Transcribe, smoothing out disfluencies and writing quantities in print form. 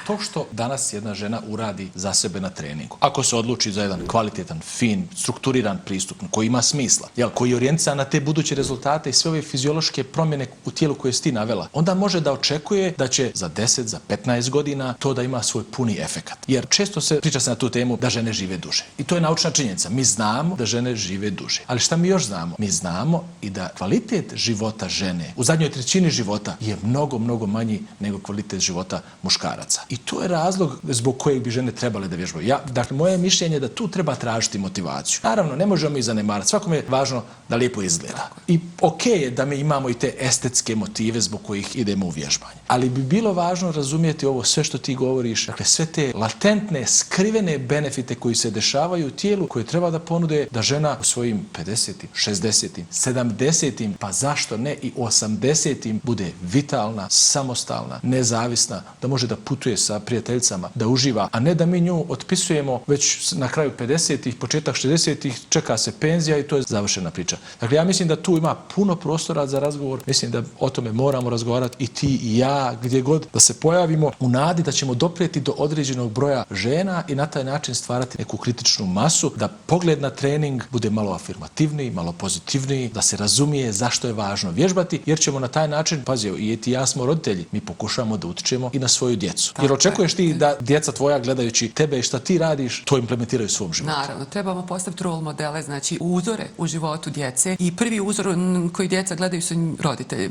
to što danas jedna žena uradi za sebe na treningu. Ako se odluči za jedan kvalitetan, fin, strukturiran pristup koji ima smisla, koji je orijentisan na te buduće rezultate i sve ove fiziološke promjene u tijelu koje si ti navela, onda može da očekuje da će za 10, za 15 godina to da ima svoj puni efekat. Jer često se priča na tu temu da žene žive duže. I to je naučna činjenica. Mi znamo da žene žive duže. Ali šta mi još znamo? Mi znamo i da kvalitet života žene u zadnjoj trećini života je mnogo, mnogo manji nego kvalitet života muškaraca. I to je razlog zbog kojeg bi žene trebale da vježbaju. Dakle, moje mišljenje je da tu treba tražiti motivaciju. Naravno, ne možemo i zanemarati. Svakome je važno da lijepo izgleda. I okej je da mi imamo i te estetske motive zbog kojih idemo u vježbanje. Ali bi bilo važno razumjeti ovo sve što ti govoriš, dakle sve te latentne, skrivene benefite koji se dešavaju u tijelu, koje treba da ponude da žena u svojim 50, 60, 70, pa zašto ne i 80 bude vitalna, samostalna, nezavisna, da može da putuje sa prijateljicama, da uživa, a ne da mi nju otpisujemo već na kraju 50-ih, početak 60-ih, čeka se penzija i to je završena priča. Dakle, ja mislim da tu ima puno prostora za razgovor, mislim da o tome moramo razgovarati i ti i ja, gdje god da se pojavimo u nadi da ćemo doprijeti do određenog broja žena i na taj način stvarati neku kritičnu masu, da pogled na trening bude malo afirmativniji, malo pozitivniji, da se razumije zašto je važno vježbati, jer ćemo na taj način, pazi, i ti i ja smo roditelji, mi pokušamo da utičemo i na svoju djecu. Jer očekuješ ti da djeca tvoja gledajući tebe i šta ti radiš, to implementiraju u svom životu. Naravno, trebamo postaviti role modele, znači uzore u životu djece i prvi uzor koji djeca gledaju su roditelji.